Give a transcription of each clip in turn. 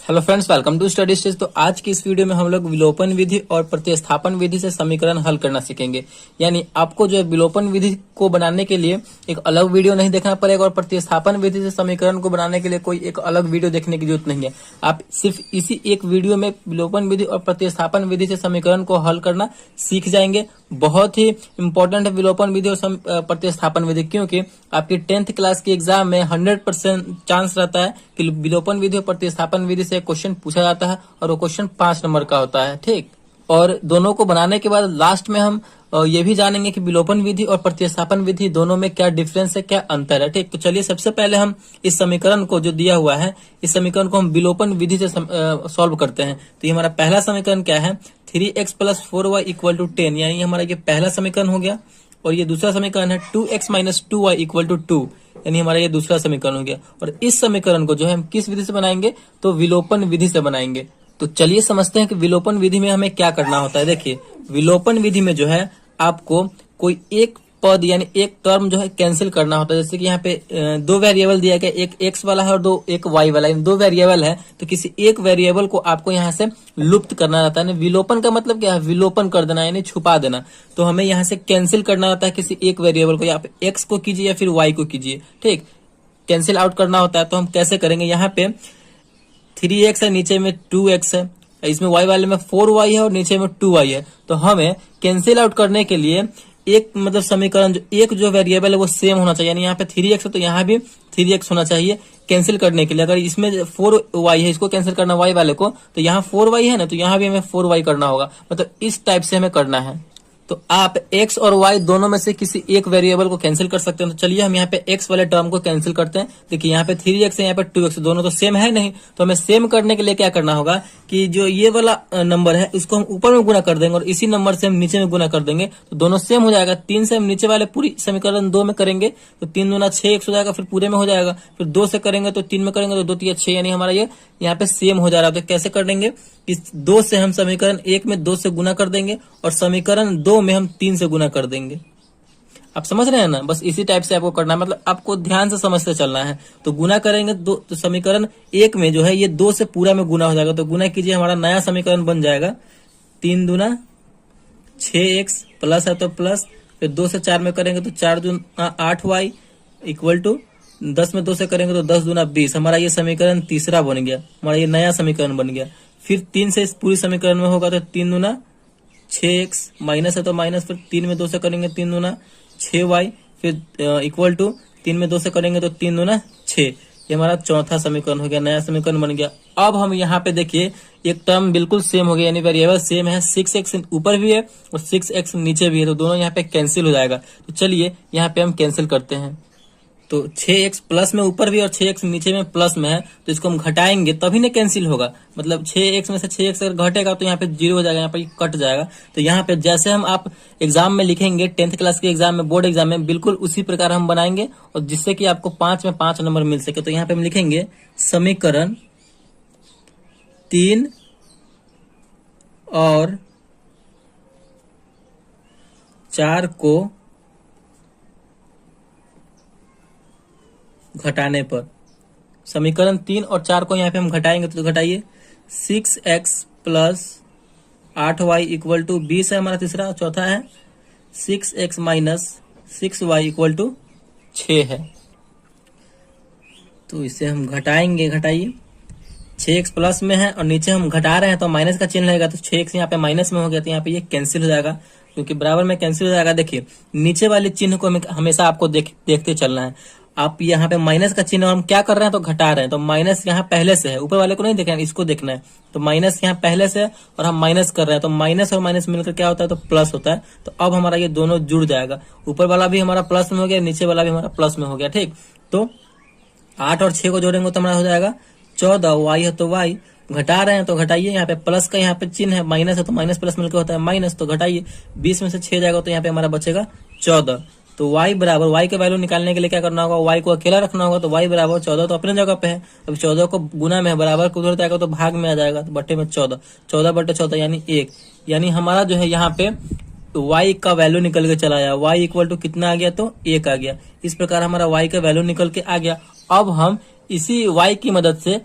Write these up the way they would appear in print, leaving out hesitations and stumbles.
Hello friends, welcome to study stage. तो आज की इस वीडियो में हम लोग विलोपन विधि और प्रतिस्थापन विधि से समीकरण हल करना सीखेंगे। यानी आपको जो है विलोपन विधि को बनाने के लिए एक अलग वीडियो नहीं देखना पड़ेगा और प्रतिस्थापन विधि से समीकरण को बनाने के लिए कोई एक अलग वीडियो देखने की जरूरत नहीं है। आप सिर्फ इसी एक वीडियो में विलोपन विधि और प्रतिस्थापन विधि से समीकरण को हल करना सीख जाएंगे। बहुत ही इंपॉर्टेंट है विलोपन विधि और प्रतिस्थापन विधि, क्योंकि आपकी 10th क्लास की एग्जाम में 100% चांस रहता है कि विलोपन विधि और प्रतिस्थापन विधि से क्वेश्चन पूछा जाता है और वो क्वेश्चन 5 नंबर का होता है। ठीक, और दोनों को बनाने के बाद लास्ट में हम ये भी जानेंगे कि विलोपन विधि और प्रतिस्थापन विधि दोनों में क्या डिफरेंस है, क्या अंतर है। ठीक, तो चलिए सबसे पहले हम इस समीकरण को जो दिया हुआ है, इस समीकरण को हम विलोपन विधि से सॉल्व करते हैं। तो ये हमारा पहला समीकरण क्या है, 3x + 4y = 10, यानी हमारा ये पहला समीकरण हो गया। और ये दूसरा समीकरण है 2x - 2y = 2, यानी हमारा ये दूसरा समीकरण हो गया। और इस समीकरण को जो है हम किस विधि से बनाएंगे, तो विलोपन विधि से बनाएंगे। तो चलिए समझते हैं कि विलोपन विधि में हमें क्या करना होता है। देखिए, विलोपन विधि में जो है आपको कोई एक पद यानी एक टर्म जो है कैंसिल करना होता है। जैसे कि यहाँ पे दो वेरिएबल दिया गया, एक x वाला है और एक y वाला है, दो वेरिएबल है। तो किसी एक वेरिएबल को आपको यहाँ से लुप्त करना रहता है। विलोपन का मतलब क्या है, विलोपन कर देना यानी छुपा देना। तो हमें यहाँ से कैंसिल करना रहता है किसी एक वेरिएबल को, या आप x को कीजिए या फिर y को कीजिए। ठीक, कैंसिल आउट करना होता है। तो हम कैसे करेंगे, यहाँ पे 3x है, नीचे में 2x है, इसमें y वाले में 4y है और नीचे में 2y है। तो हमें कैंसिल आउट करने के लिए एक मतलब समीकरण जो वेरिएबल है वो सेम होना चाहिए। यानी यहाँ पे 3x है तो यहाँ भी 3x होना चाहिए कैंसिल करने के लिए। अगर इसमें 4y है, इसको कैंसिल करना y वाले को, तो यहाँ 4y है ना, तो यहाँ भी हमें 4y करना होगा। मतलब इस टाइप से हमें करना है। तो आप x और y दोनों में से किसी एक वेरिएबल को कैंसिल कर सकते हैं। तो चलिए हम यहाँ पे x वाले टर्म को कैंसिल करते हैं। देखिए यहाँ पे 3x है, यहाँ पे 2x, दोनों तो सेम है नहीं। तो हमें सेम करने के लिए क्या करना होगा कि जो ये वाला नंबर है इसको हम ऊपर में गुना कर देंगे और इसी नंबर से हम नीचे में गुना कर देंगे, तो दोनों सेम हो जाएगा। 3 से हम नीचे वाले पूरी समीकरण 2 में करेंगे तो 3 दूना 6x हो जाएगा, फिर पूरे में हो जाएगा। फिर 2 से करेंगे तो 3 में करेंगे तो 2 3 6, यानी हमारा ये यहाँ पे सेम हो जा रहा है। तो कैसे कर देंगे, इस 2 से हम समीकरण 1 में 2 से गुना कर देंगे और समीकरण 2 में हम 3 से गुना कर देंगे। आप समझ रहे हैं ना, बस इसी टाइप से आपको करना है। मतलब आपको ध्यान से समझते चलना है। तो गुना करेंगे तो समीकरण 1 में जो है ये 2 से पूरा में गुना हो जाएगा। तो गुना कीजिए, हमारा नया समीकरण बन जाएगा 3 दूना 6x प्लस है तो प्लस, फिर 2 से 4 में करेंगे तो 4 दूना 8y = 10 में 2 से करेंगे तो 10 दूना 20। हमारा ये समीकरण तीसरा बन गया, हमारा ये नया समीकरण बन गया। फिर 3 से इस पूरी समीकरण में होगा तो 3 दूना 6x, माइनस है तो माइनस, फिर 3 में 2 से करेंगे 3 दूना 6y, फिर = 3 में 2 से करेंगे तो 3 दूना 6। ये हमारा चौथा समीकरण हो गया, नया समीकरण बन गया। अब हम यहाँ पे देखिए एक टर्म बिल्कुल सेम हो गया, यानी वेरिएबल सेम है। 6x ऊपर भी है और 6x नीचे भी है, तो दोनों यहाँ पे कैंसिल हो जाएगा। तो चलिए यहाँ पे हम कैंसिल करते हैं। तो 6x प्लस में ऊपर भी और 6x नीचे में प्लस में है, तो इसको हम घटाएंगे तभी ना कैंसिल होगा। मतलब 6x में से 6x अगर घटेगा तो यहाँ पे 0 हो जाएगा, यहाँ पे कट जाएगा। तो यहाँ पे जैसे हम आप एग्जाम में लिखेंगे 10th क्लास के एग्जाम में, बोर्ड एग्जाम में, बिल्कुल उसी प्रकार हम बनाएंगे और जिससे कि आपको 5 में 5 नंबर मिल सके। तो यहाँ पे हम लिखेंगे समीकरण 3 और 4 को घटाने पर, समीकरण 3 और 4 को यहाँ पे हम घटाएंगे तो घटाइए 6x + 8y = 20 है हमारा तीसरा। चौथा है 6x - 6y = 6 है। तो इसे हम घटाएंगे, घटाइए। 6x प्लस में है और नीचे हम घटा रहे हैं तो माइनस का चिन्ह लगेगा, तो 6x यहाँ पे माइनस में हो गया, तो यहाँ पे ये कैंसिल हो जाएगा क्योंकि बराबर में कैंसिल हो जाएगा। देखिए नीचे वाले चिन्ह को हमेशा आपको देखते चलना है। आप यहाँ पे माइनस का चिन्ह हम क्या कर रहे हैं, तो घटा रहे हैं। तो माइनस यहाँ पहले से है, ऊपर वाले को नहीं देखना है, इसको देखना है। तो माइनस यहाँ पहले से है और हम माइनस कर रहे हैं, तो माइनस और माइनस मिलकर क्या होता है, तो प्लस होता है। तो अब हमारा ये दोनों जुड़ जाएगा, ऊपर वाला भी हमारा प्लस में हो गया, नीचे वाला भी हमारा प्लस में हो गया। ठीक, तो 8 और 6 को जोड़ेंगे तो हमारा हो जाएगा 14। y है तो y, घटा रहे हैं तो घटाइए। यहाँ पे प्लस का यहाँ पे चिन्ह है, माइनस है तो माइनस प्लस मिलकर होता है माइनस, तो घटाइए। 20 में से 6 जाएगा तो यहाँ पे हमारा बचेगा 14। तो y बराबर, y के वैल्यू निकालने के लिए क्या करना होगा, y को अकेला रखना होगा। तो y बराबर 14 तो अपने जगह पे है। अब 14 को गुना में है, बराबर को उधर जाएगा तो भाग में आ जाएगा, तो बट्टे में 14, 14/14 यानी 1। यानी हमारा जो है यहाँ पे y का वैल्यू निकल के चला आया, y = कितना आ गया, तो 1 आ गया। इस प्रकार हमारा y का वैल्यू निकल के आ गया। अब हम इसी y की मदद से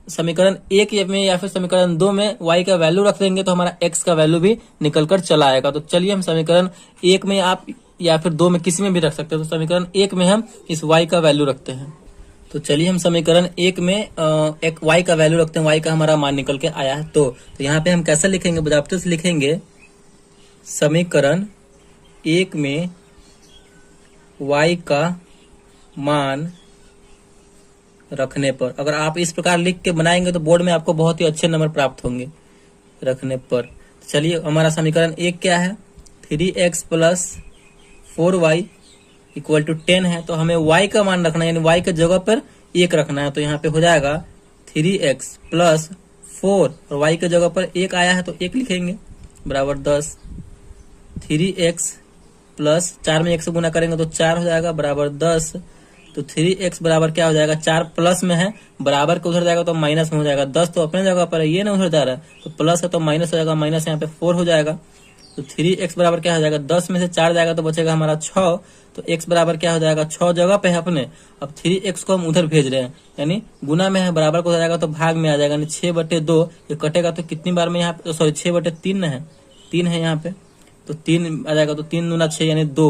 समीकरण 1 में या फिर समीकरण 2 में y का वैल्यू रख देंगे तो हमारा x का वैल्यू भी निकल कर चला आएगा। तो चलिए हम समीकरण 1 में आप या फिर 2 में किसी में भी रख सकते हैं। तो समीकरण 1 में हम इस y का वैल्यू रखते हैं। तो चलिए हम समीकरण 1 में एक y का वैल्यू रखते हैं। y का हमारा मान निकल के आया है। तो यहाँ पे हम कैसे लिखेंगे, बजाबते से लिखेंगे समीकरण 1 में y का मान रखने पर। अगर आप इस प्रकार लिख के बनाएंगे तो बोर्ड में आपको बहुत ही अच्छे नंबर प्राप्त होंगे रखने पर। चलिए हमारा समीकरण 1 क्या है, 3x plus 4y equal to 10 है। तो हमें y का मान रखना है, यानी y के जगह पर 1 रखना है। तो यहाँ पे हो जाएगा 3x प्लस 4 और y के जगह पर 1 आया है तो 1 लिखेंगे बराबर 10। 3x प्लस 4 में 1 से गुना करेंगे तो 4 हो जाएगा बराबर 10। तो 3x बराबर क्या हो जाएगा, 4 प्लस में है, बराबर के उधर जाएगा तो माइनस में हो जाएगा। 10 तो अपने जगह पर है, ये ना उधर जा रहा है, तो प्लस है तो माइनस हो जाएगा, माइनस यहाँ पे 4 हो जाएगा। तो 3x बराबर क्या हो जाएगा, 10 में से 4 जाएगा तो बचेगा हमारा 6। तो x बराबर क्या हो जाएगा, 6 जगह पे है अपने। अब 3x को हम उधर भेज रहे हैं, यानी गुना में है, बराबर को हो जाएगा तो भाग में आ जाएगा, यानी 6/2। ये कटेगा तो कितनी बार में यहाँ पे, सॉरी 6/3 है, 3 है यहाँ पे, तो 3 आ जाएगा। तो 3 दूना 6 यानी 2,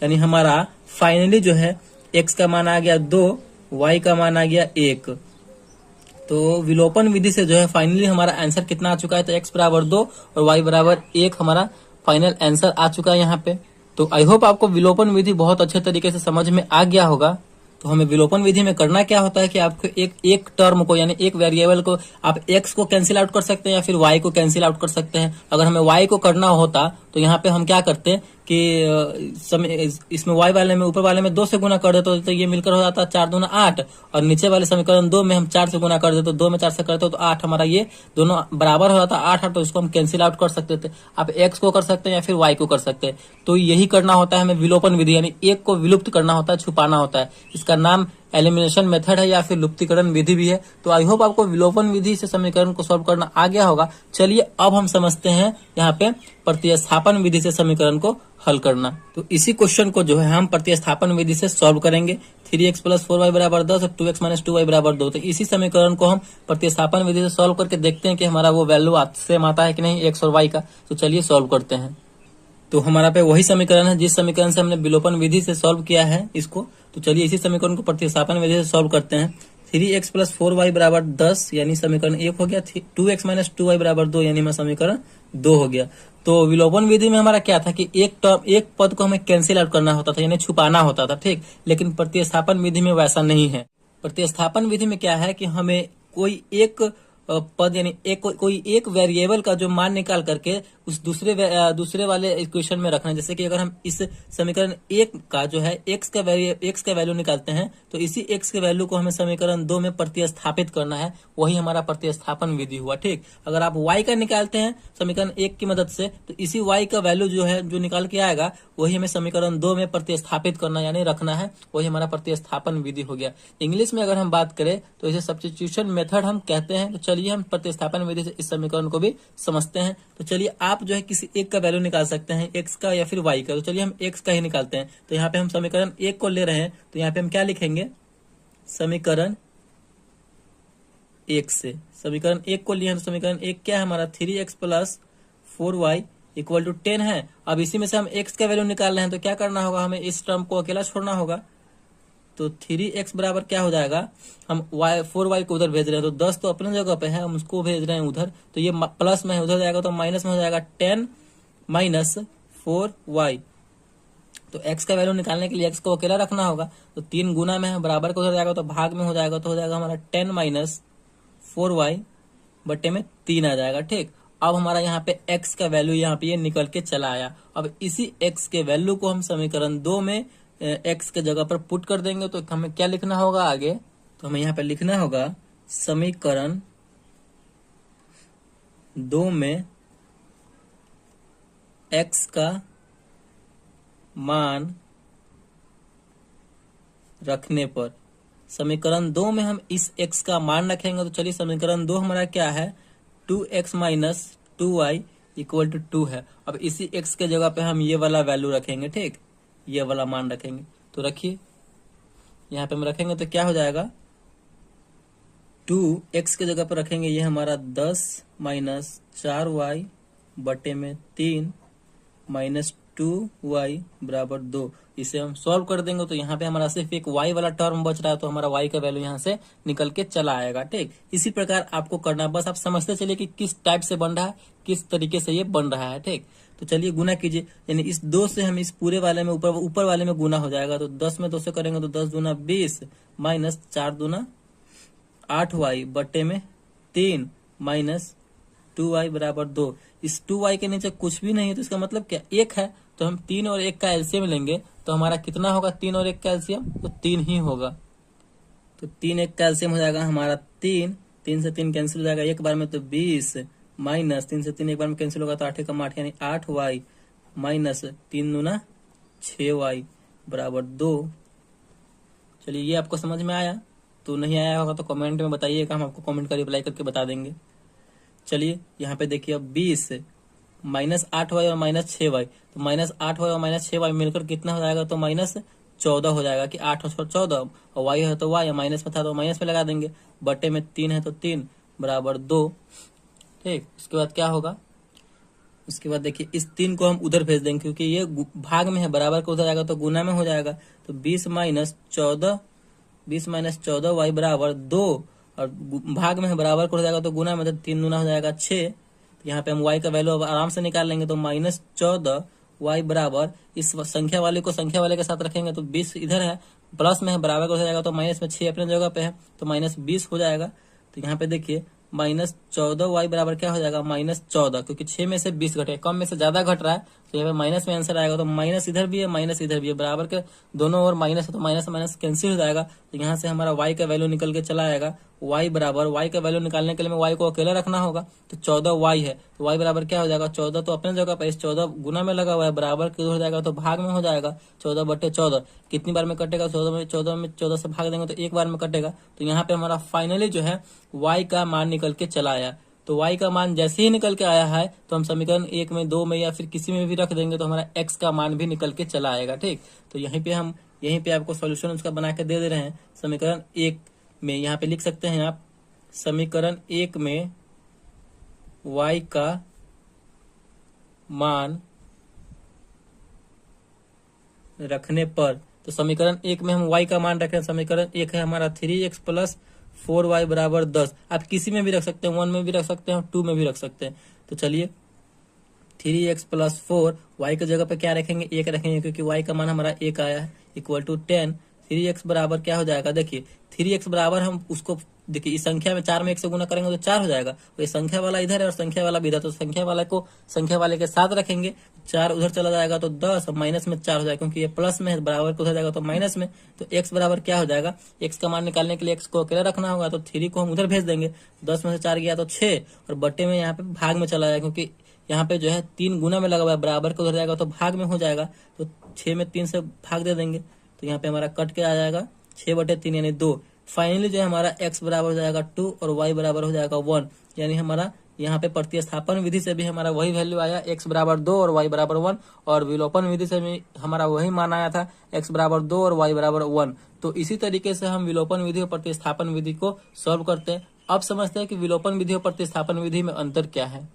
यानी हमारा फाइनली जो है x का मान आ गया 2, y का मान आ गया 1। तो विलोपन विधि से जो है फाइनली हमारा आंसर कितना आ चुका है, तो x बराबर 2 और y बराबर 1 हमारा फाइनल आंसर आ चुका है यहाँ पे। तो आई होप आपको विलोपन विधि बहुत अच्छे तरीके से समझ में आ गया होगा। तो हमें विलोपन विधि में करना क्या होता है कि आपको एक टर्म को, यानी एक वेरिएबल को आप x को कैंसिल आउट कर सकते हैं या फिर y को कैंसिल आउट कर सकते हैं। अगर हमें y को करना होता तो यहाँ पे हम क्या करते कि इसमें y वाले में, ऊपर वाले में 2 से गुना कर देते तो ये मिलकर हो जाता 4 दूना 8, और नीचे वाले समीकरण 2 में हम 4 से गुना कर देते, तो 2 में 4 से करते तो 8, हमारा ये दोनों बराबर हो जाता 8, तो इसको हम कैंसिल आउट कर सकते थे। आप x को कर सकते हैं या फिर y को कर सकते हैं। तो यही करना होता है हमें विलोपन विधि, यानी एक को विलुप्त करना होता है, छुपाना होता है। इसका नाम एलिमिनेशन मेथड है या फिर लुप्तीकरण विधि भी है। तो आई होप आपको विलोपन विधि से समीकरण को सॉल्व करना आ गया होगा। चलिए अब हम समझते हैं यहाँ पे प्रतिस्थापन विधि से समीकरण को हल करना। तो इसी क्वेश्चन को जो है हम प्रतिस्थापन विधि से सॉल्व करेंगे। 3x प्लस 4y बराबर 10 और 2x माइनस 2y बराबर 2। तो इसी समीकरण को हम प्रतिस्थापन विधि से सॉल्व करके देखते हैं कि हमारा वो वैल्यू सेम आता है कि नहीं x और y का। तो चलिए सॉल्व करते हैं। तो हमारा पे वही समीकरण है जिस समीकरण से हमने विलोपन विधि से सॉल्व किया है इसको। तो चलिए इसी समीकरण को प्रतिस्थापन विधि से सॉल्व करते हैं। 3x प्लस 4y बराबर 10 यानी समीकरण 1 हो गया। 2x माइनस 2y बराबर 2 यानी हमारा समीकरण 2 हो गया। तो विलोपन विधि में हमारा क्या था कि एक पद को हमें कैंसिल आउट करना होता था, यानी छुपाना होता था, ठीक। लेकिन प्रतिस्थापन विधि में वैसा नहीं है। प्रतिस्थापन विधि में क्या है कि हमें कोई एक पद, यानी कोई एक वेरिएबल का जो मान निकाल करके उस दूसरे वाले इक्वेशन में रखना है। जैसे कि अगर हम इस समीकरण 1 का जो है x का वैल्यू निकालते हैं तो इसी x के वैल्यू को हमें समीकरण 2 में प्रतिस्थापित करना है, वही हमारा प्रतिस्थापन विधि हुआ, ठीक। अगर आप y का निकालते हैं समीकरण 1 की मदद से तो इसी y का वैल्यू जो है जो निकाल के आएगा वही हमें समीकरण 2 में प्रतिस्थापित करना यानी रखना है, वही हमारा प्रतिस्थापन विधि हो गया। इंग्लिश में अगर हम बात करें तो इसे सब्स्टिट्यूशन मेथड हम कहते हैं। तो चलिए हम प्रतिस्थापन विधि से इस समीकरण को भी समझते हैं। तो चलिए आप जो है किसी एक का वैल्यू निकाल सकते हैं, x का या फिर y का। तो चलिए हम x का ही निकालते हैं। तो यहाँ पे हम समीकरण 1 को ले रहे हैं, तो यहाँ पे हम क्या लिखेंगे, समीकरण 1 से समीकरण 1 को लिए हैं। तो समीकरण 1 क्या है हमारा, 3x plus 4y equal to 10 है। अब इसी में से हम x का वैल्यू निकाल रहे हैं तो क्या करना होगा, हमें इस टर्म को अकेला छोड़ना होगा। तो 3x बराबर क्या हो जाएगा, हम 4y को उधर भेज रहे हैं तो 10 तो अपने जगह पे है, हम उसको भेज रहे हैं उधर, तो ये प्लस में है, उधर जाएगा तो माइनस में हो जाएगा 10 माइनस 4y। तो x का वैल्यू निकालने के लिए x को अकेला रखना होगा, तो 3 गुना में है, बराबर को उधर जाएगा तो भाग में हो जाएगा, तो हो जाएगा हमारा 10 माइनस 4y बटे में 3 आ जाएगा, ठीक। अब हमारा यहाँ पे x का वैल्यू यहाँ पे ये निकल के चला आया। अब इसी x के वैल्यू को हम समीकरण 2 में x के जगह पर पुट कर देंगे। तो हमें क्या लिखना होगा आगे, तो हमें यहाँ पे लिखना होगा समीकरण 2 में x का मान रखने पर। समीकरण 2 में हम इस x का मान रखेंगे। तो चलिए समीकरण 2 हमारा क्या है, 2x minus 2y equal to 2 है। अब इसी x के जगह पे हम ये वाला वैल्यू रखेंगे, ठीक, ये वाला मान रखेंगे। तो रखिए यहाँ पे हम रखेंगे तो क्या हो जाएगा, 2x के जगह पर रखेंगे ये हमारा 10 माइनस 4y बटे में 3 माइनस 2y बराबर 2। इसे हम सॉल्व कर देंगे तो यहाँ पे हमारा सिर्फ एक y वाला टर्म बच रहा है, तो हमारा y का वैल्यू यहाँ से निकल के चला आएगा। ठीक, इसी प्रकार आपको करना है, बस आप समझते चलिए कि किस टाइप से बन रहा है, किस तरीके से ये बन रहा है। ठीक, तो चलिए गुना कीजिए, यानी इस 2 से हम इस पूरे वाले में ऊपर वाले में गुना हो जाएगा, तो 10 में 2 से करेंगे तो 10 दूना 20 माइनस 4 दूना 8y बटे में 3 माइनस 2y बराबर 2। इस 2y के नीचे कुछ भी नहीं है, तो इसका मतलब क्या 1 है, तो हम 3 और 1 का एलसीएम लेंगे तो हमारा कितना होगा, 3 और 1 का एलसीएम तो 3 ही होगा। तो 3 1 का एलसीएम हो जाएगा हमारा 3, 3 से 3 कैंसिल हो जाएगा एक बार में, तो 20 माइनस 3 से 3 एक बार में कैंसिल होगा तो 8 कम 8 यानी 8y माइनस 3 दूना 6y बराबर 2। चलिए ये आपको समझ में आया, तो नहीं आया होगा तो कमेंट में बताइएगा, हम आपको कमेंट का रिप्लाई करके बता देंगे। चलिए यहाँ पे देखिए अब 20 माइनस 8y और माइनस 6y, तो माइनस 8y और माइनस 6y मिलकर कितना हो जाएगा, तो माइनस 14 हो जाएगा कि 8 और 14, और y है तो y, माइनस में था तो माइनस में लगा देंगे, बटे में 3 है तो 3 बराबर 2। ठीक, उसके बाद क्या होगा, उसके बाद देखिए इस 3 को हम उधर भेज देंगे क्योंकि ये भाग में है, बराबर को उधर जाएगा तो गुना में हो जाएगा, तो 20 माइनस 14 y बराबर 2, और भाग में है बराबर को हो जाएगा तो गुना में, तो 3 गुना हो जाएगा 6। तो यहाँ पे हम y का वैल्यू अब आराम से निकाल लेंगे, तो माइनस 14 y बराबर इस संख्या वाले को संख्या वाले के साथ रखेंगे तो 20 इधर है, प्लस में है बराबर को हो जाएगा, तो माइनस में 6 अपने जगह पे है तो माइनस 20 हो जाएगा। तो यहाँ पे देखिए माइनस 14y बराबर क्या हो जाएगा, माइनस 14, क्योंकि 6 में से 20 घटे, कम में से ज्यादा घट रहा है तो यहाँ पे माइनस में आंसर आएगा। तो माइनस इधर भी है माइनस इधर भी है, बराबर के दोनों ओर माइनस है तो माइनस माइनस कैंसिल हो जाएगा। तो यहाँ से हमारा y का वैल्यू निकल के चला आएगा, y बराबर, y का वैल्यू निकालने के लिए मैं y को अकेला रखना होगा, तो 14y है तो y बराबर क्या हो जाएगा, 14 तो अपने जगह पर, इस 14 गुना में लगा हुआ है, बराबर के हो जाएगा तो भाग में हो जाएगा, 14 बटे 14 कितनी बार में कटेगा, 14 से भाग देंगे तो एक बार में कटेगा। तो यहाँ पे हमारा फाइनली जो है y का मान निकल के चला आया। तो y का मान जैसे ही निकल के आया है तो हम समीकरण 1 में 2 में या फिर किसी में भी रख देंगे तो हमारा x का मान भी निकल के चला आएगा। ठीक, तो यहीं पे आपको सॉल्यूशन उसका बना के दे रहे हैं। समीकरण 1 में यहाँ पे लिख सकते हैं आप, समीकरण 1 में y का मान रखने पर, तो समीकरण 1 में हम y का मान रखें, समीकरण 1 है हमारा 3x प्लस 4y बराबर 10। आप किसी में भी रख सकते हैं, 1 में भी रख सकते हैं, 2 में भी रख सकते हैं। तो चलिए 3x प्लस 4, y की जगह पे क्या रखेंगे, 1 रखेंगे क्योंकि y का मान हमारा 1 आया है, इक्वल टू 10। 3x बराबर क्या हो जाएगा, देखिए 3x बराबर हम उसको देखिए इस संख्या में 4 में 1 से गुना करेंगे तो 4 हो जाएगा, तो ये संख्या वाला इधर है और संख्या वाला भी इधर, तो संख्या वाला को संख्या वाले के साथ रखेंगे, 4 उधर चला जाएगा तो 10, और माइनस में 4 हो जाएगा क्योंकि ये प्लस में है, बराबर को उधर जाएगा तो माइनस में। तो x बराबर क्या हो जाएगा, x का मान निकालने के लिए x को अकेला रखना होगा, तो 3 को हम उधर भेज देंगे, 10 में से 4 गया तो 6, और बट्टे में यहाँ पे भाग में चला जाएगा क्योंकि यहाँ पे जो है 3 गुना में लगा हुआ है, बराबर को उधर जाएगा तो भाग में हो जाएगा, तो 6 में 3 से भाग दे देंगे, तो यहाँ पे हमारा कट के आ जाएगा 6 बटे 3 यानी 2। फाइनली जो है हमारा x बराबर हो जाएगा 2 और y बराबर हो जाएगा 1, यानी हमारा यहाँ पे प्रतिस्थापन विधि से भी हमारा वही वैल्यू आया, x बराबर 2 और y बराबर 1, और विलोपन विधि से भी हमारा वही मान आया था, x बराबर 2 और y बराबर 1। तो इसी तरीके से हम विलोपन विधि और प्रतिस्थापन विधि को सॉल्व करते हैं। अब समझते हैं कि विलोपन विधि और प्रतिस्थापन विधि में अंतर क्या है।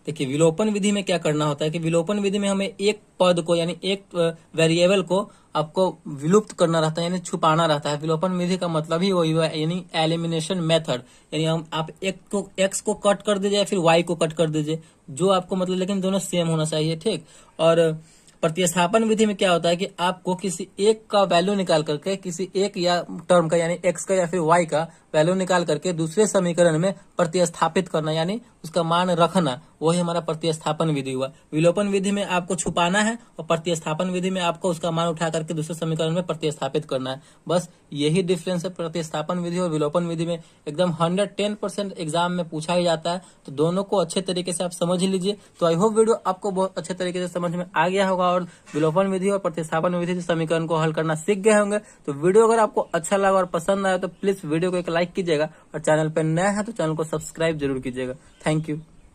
देखिए विलोपन विधि में क्या करना होता है कि विलोपन विधि में हमें एक पद को यानी एक वेरिएबल को आपको विलुप्त करना रहता है, यानी छुपाना रहता है। विलोपन विधि का मतलब ही वही है, यानी एलिमिनेशन मेथड, यानी हम आप एक्स को कट कर दीजिए या फिर वाई को कट कर दीजिए, जो आपको मतलब, लेकिन दोनों सेम होना चाहिए। ठीक, और प्रतिस्थापन विधि में क्या होता है कि आपको किसी एक का वैल्यू निकाल करके, किसी एक या टर्म का यानी एक्स का या फिर वाई का वैल्यू निकाल करके दूसरे समीकरण में प्रतिस्थापित करना, यानी उसका मान रखना, वही हमारा प्रतिस्थापन विधि हुआ। विलोपन विधि में आपको छुपाना है और प्रतिस्थापन विधि में आपको उसका मान उठा करके दूसरे समीकरण में प्रतिस्थापित करना है। बस यही डिफरेंस है प्रतिस्थापन विधि और विलोपन विधि में। एकदम 110% एग्जाम में पूछा ही जाता है, तो दोनों को अच्छे तरीके से आप समझ लीजिए। तो आई होप वीडियो आपको बहुत अच्छे तरीके से समझ में आ गया होगा और विलोपन विधि और प्रतिस्थापन विधि से समीकरण को हल करना सीख गए होंगे। तो वीडियो अगर आपको अच्छा लगा और पसंद आया तो प्लीज वीडियो को एक लाइक कीजिएगा, और चैनल पर नया है तो चैनल को सब्सक्राइब जरूर कीजिएगा। Thank you.